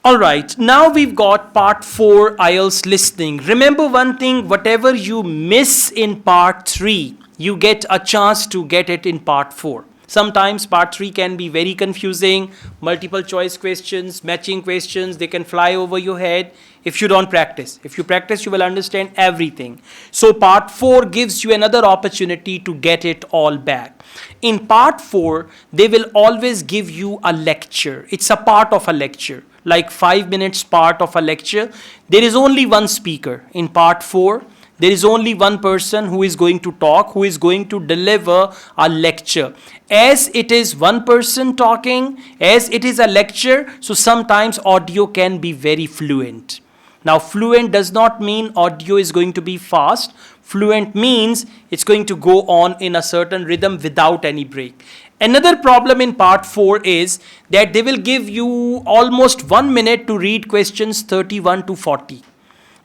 Alright, now we've got part 4 IELTS listening. Remember one thing, whatever you miss in part 3, you get a chance to get it in part 4. Sometimes part 3 can be very confusing, multiple choice questions, matching questions, they can fly over your head if you don't practice. If you practice, you will understand everything. So part 4 gives you another opportunity to get it all back. In part 4, they will always give you a lecture. It's a part of a lecture, like 5 minutes part of a lecture. There is only one speaker in part 4. There is only one person who is going to talk, who is going to deliver a lecture. As it is one person talking, as it is a lecture, so sometimes audio can be very fluent. Now, fluent does not mean audio is going to be fast. Fluent means it's going to go on in a certain rhythm without any break. Another problem in part 4 is that they will give you almost 1 minute to read questions 31 to 40.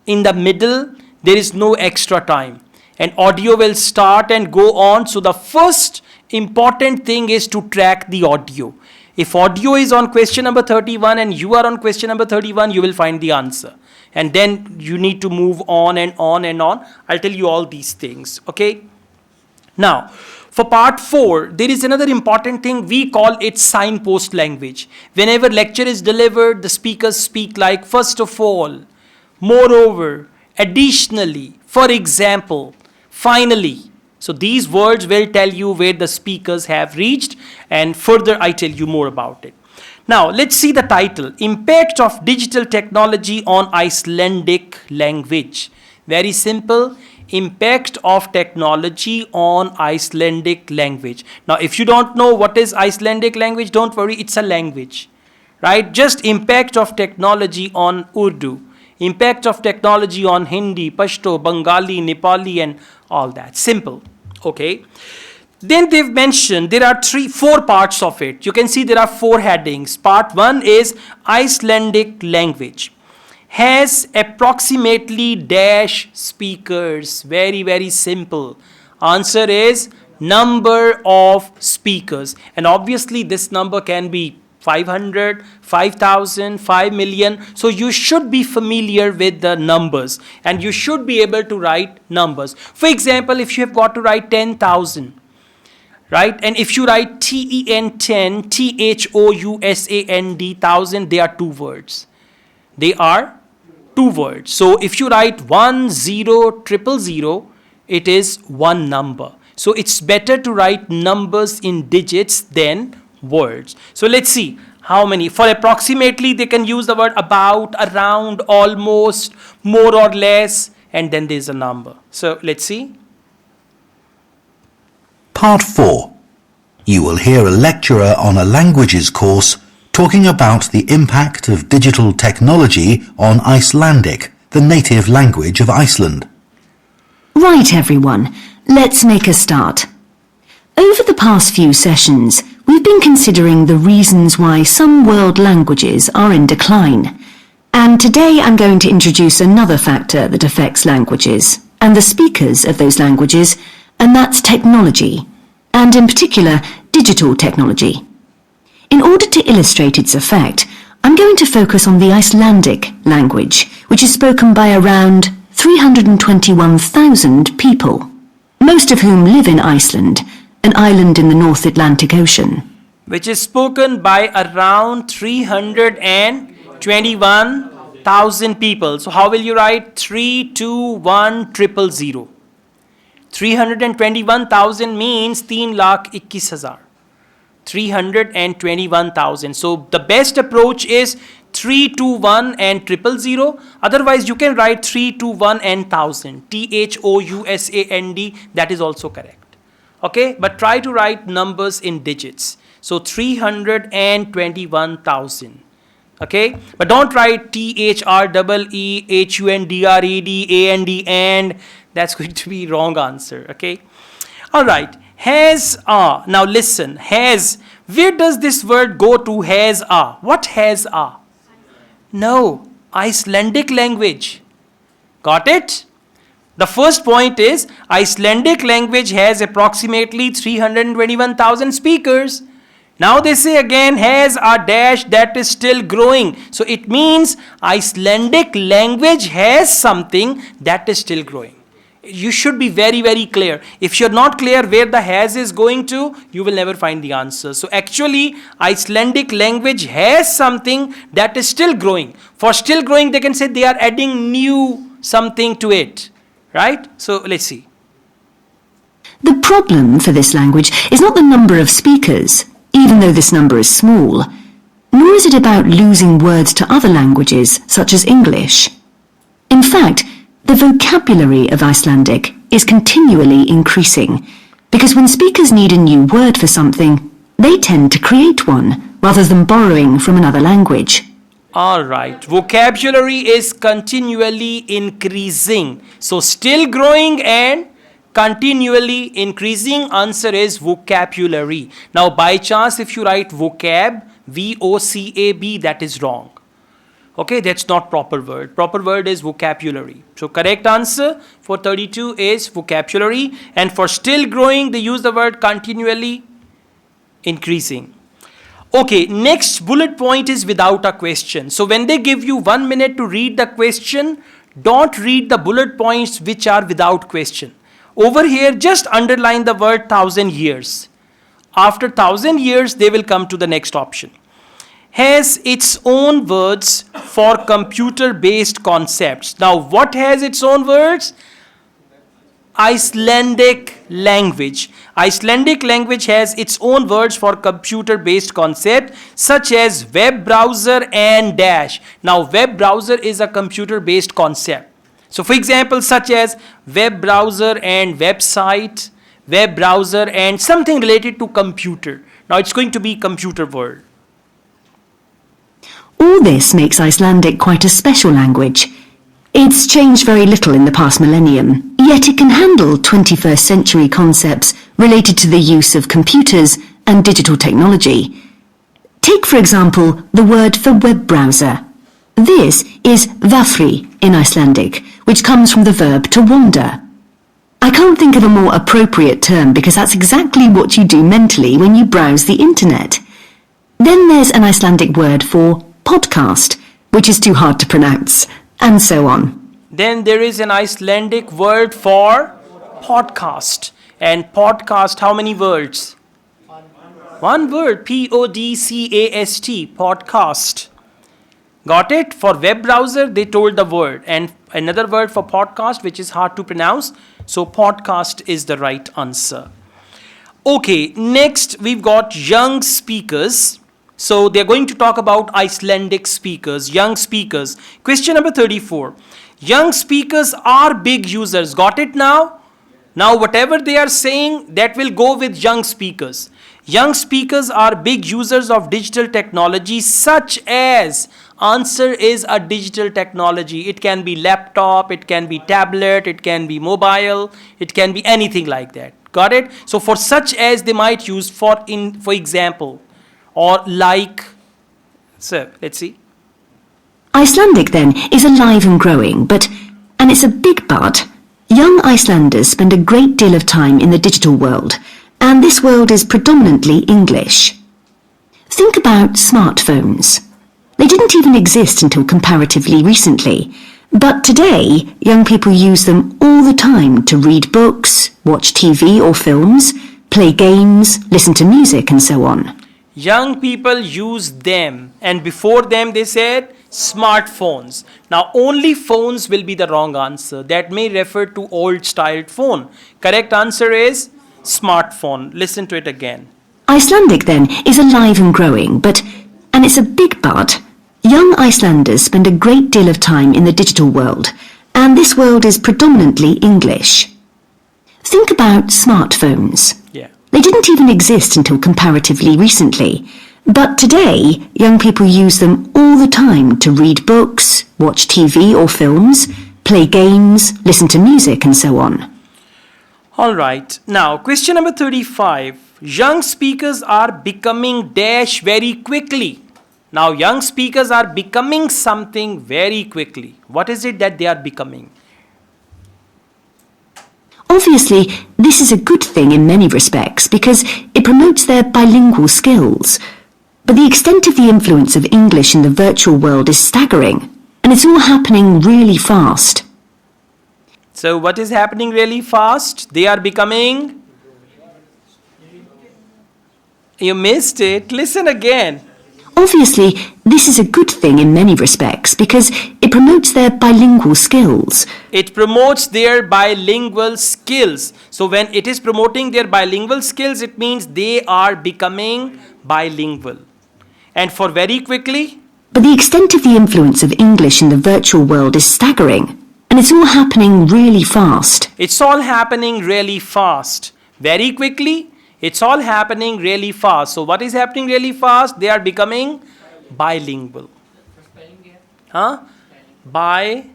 In the middle, there is no extra time. And audio will start and go on. So the first important thing is to track the audio. If audio is on question number 31 and you are on question number 31, you will find the answer. And then you need to move on and on and on. I'll tell you all these things, okay? Now, for part 4, there is another important thing. We call it signpost language. Whenever lecture is delivered, the speakers speak like, first of all, moreover, additionally, for example, finally. So these words will tell you where the speakers have reached, and further I tell you more about it. Now, let's see the title. Impact of Digital Technology on Icelandic Language. Very simple. Impact of technology on Icelandic language. Now, if you don't know what is Icelandic language, don't worry, it's a language, right? Just impact of technology on Urdu, impact of technology on Hindi, Pashto, Bengali, Nepali, and all that. Simple, okay? Then they've mentioned there are 4 parts of it. You can see there are 4 headings. Part 1 is Icelandic language. Has approximately dash speakers. Very, very simple. Answer is number of speakers. And obviously this number can be 500, 5,000, 5 million. So you should be familiar with the numbers and you should be able to write numbers. For example, if you have got to write 10,000, right? And if you write TEN 10, THOUSAND 1000, they are 2 words. They are 2 words. So if you write 10,000, it is 1 number. So it's better to write numbers in digits than words. So let's see how many. For approximately, they can use the word about, around, almost, more or less, and then there's a number. So let's see. Part 4. You will hear a lecturer on a languages course talking about the impact of digital technology on Icelandic, the native language of Iceland. Right, everyone, let's make a start. Over the past few sessions, we've been considering the reasons why some world languages are in decline. And today I'm going to introduce another factor that affects languages and the speakers of those languages, and that's technology, and in particular, digital technology. In order to illustrate its effect, I'm going to focus on the Icelandic language, which is spoken by around 321,000 people, most of whom live in Iceland, an island in the North Atlantic Ocean. Which is spoken by around 321,000 people. So how will you write 321,000? 321,000 means 3,21,000. 321,000. So the best approach is 321 and 000. Otherwise, you can write 321 and 1000. THOUSAND. That is also correct. Okay, but try to write numbers in digits. So 321,000. Okay, but don't write THREEHUNDRED and that's going to be wrong answer. Okay, all right. Has now listen, has, where does this word go to? Has what has No, Icelandic language. Got it? The first point is Icelandic language has approximately 321,000 speakers. Now they say again has a dash that is still growing. So it means Icelandic language has something that is still growing. You should be very, very clear. If you're not clear where the has is going to, you will never find the answer. So actually, Icelandic language has something that is still growing. For still growing, they can say they are adding new something to it. Right? So let's see. The problem for this language is not the number of speakers, even though this number is small, nor is it about losing words to other languages, such as English. In fact, the vocabulary of Icelandic is continually increasing, because when speakers need a new word for something, they tend to create one, rather than borrowing from another language. Alright, vocabulary is continually increasing. So still growing and continually increasing, answer is vocabulary. Now by chance if you write vocab, V-O-C-A-B, that is wrong. Okay, that's not proper word. Proper word is vocabulary. So correct answer for 32 is vocabulary. And for still growing, they use the word continually increasing. Okay, next bullet point is without a question. So when they give you 1 minute to read the question, don't read the bullet points which are without question. Over here, just underline the word 1,000 years. After 1,000 years, they will come to the next option. Has its own words for computer-based concepts. Now, what has its own words? Icelandic language. Icelandic language has its own words for computer-based concept, such as web browser and dash. Now, web browser is a computer-based concept. So for example, such as web browser and website, web browser and something related to computer. Now it's going to be computer world. All this makes Icelandic quite a special language. It's changed very little in the past millennium, yet it can handle 21st century concepts related to the use of computers and digital technology. Take, for example, the word for web browser. This is vafri in Icelandic, which comes from the verb to wander. I can't think of a more appropriate term because that's exactly what you do mentally when you browse the internet. Then there's an Icelandic word for podcast, which is too hard to pronounce, and so on. Then there is an Icelandic word for podcast. And podcast, how many words? One word, P-O-D-C-A-S-T, podcast. Got it? For web browser, they told the word. And another word for podcast, which is hard to pronounce. So podcast is the right answer. Okay, next we've got young speakers. So they're going to talk about Icelandic speakers, young speakers. Question number 34. Young speakers are big users. Got it now? Now whatever they are saying, that will go with young speakers. Young speakers are big users of digital technology, such as, answer is a digital technology. It can be laptop, it can be tablet, it can be mobile, it can be anything like that. Got it? So for such as, they might use for example, or like. So let's see. Icelandic then is alive and growing, and it's a big but, young Icelanders spend a great deal of time in the digital world, and this world is predominantly English. Think about smartphones. They didn't even exist until comparatively recently, but today young people use them all the time to read books, watch TV or films, play games, listen to music and so on. Young people use them, and before them they said smartphones. Now only phones will be the wrong answer. That may refer to old styled phone. Correct answer is smartphone. Listen to it again. Icelandic then is alive and growing, and it's a big but, young Icelanders spend a great deal of time in the digital world, and this world is predominantly English. Think about smartphones. Yeah. They didn't even exist until comparatively recently, but today young people use them all the time to read books, watch TV or films, play games, listen to music and so on. Alright, now question number 35. Young speakers are becoming dash very quickly. Now young speakers are becoming something very quickly. What is it that they are becoming? Obviously, this is a good thing in many respects because it promotes their bilingual skills. But the extent of the influence of English in the virtual world is staggering, and it's all happening really fast. So what is happening really fast? They are becoming... You missed it. Listen again. Obviously, this is a good thing in many respects because it promotes their bilingual skills. It promotes their bilingual skills. So when it is promoting their bilingual skills, it means they are becoming bilingual. And for very quickly, But the extent of the influence of English in the virtual world is staggering, and it's all happening really fast. it's all happening really fast. Very quickly, it's all happening really fast. So what is happening really fast? They are becoming bilingual. Huh? By,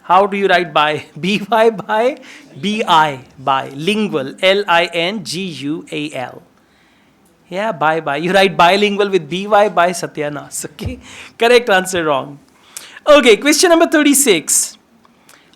how do you write by? B-Y by? B-I, bilingual. L-I-N-G-U-A-L. Yeah, bye. You write bilingual with B-Y by Satyanas. Okay? Correct answer wrong. Okay, question number 36.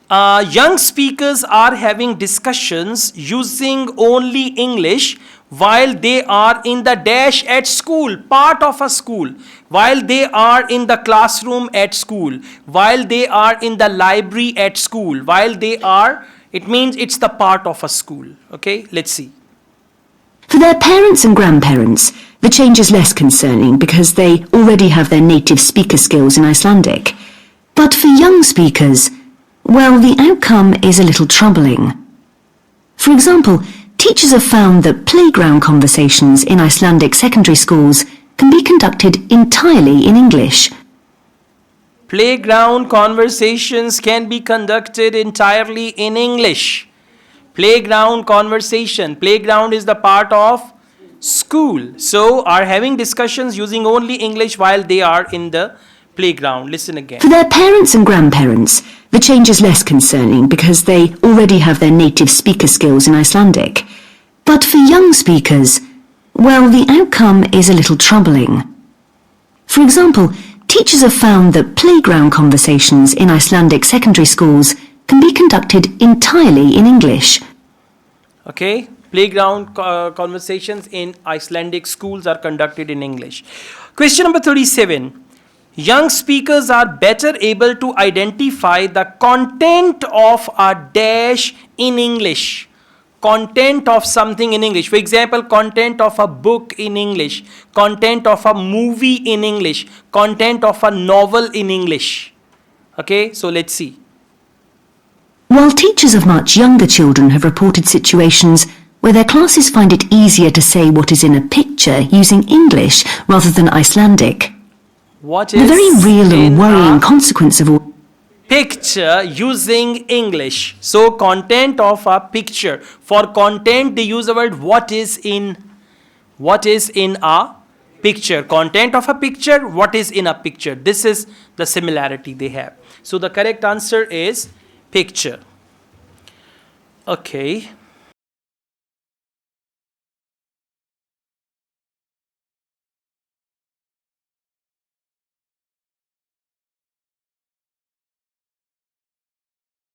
Young speakers are having discussions using only English while they are in the dash at school, part of a school, while they are in the classroom at school, while they are in the library at school, while they are, it means it's the part of a school. Okay, let's see. For their parents and grandparents, the change is less concerning because they already have their native speaker skills in Icelandic. But for young speakers, well, the outcome is a little troubling. For example, teachers have found that playground conversations in Icelandic secondary schools can be conducted entirely in English. Playground conversations can be conducted entirely in English. Playground conversation. Playground is the part of school. So are having discussions using only English while they are in the playground. Listen again. For their parents and grandparents, the change is less concerning because they already have their native speaker skills in Icelandic. But for young speakers, well, the outcome is a little troubling. For example, teachers have found that playground conversations in Icelandic secondary schools can be conducted entirely in English. Okay, playground conversations in Icelandic schools are conducted in English. Question number 37. Young speakers are better able to identify the content of a dash in English. Content of something in English. For example, content of a book in English. Content of a movie in English. Content of a novel in English. Okay, so let's see. While teachers of much younger children have reported situations where their classes find it easier to say what is in a picture using English rather than Icelandic, What the is very real in and worrying a consequence of all picture using English? So content of a picture. For content, they use the word what is in a picture. Content of a picture, what is in a picture. This is the similarity they have. So the correct answer is picture. Okay.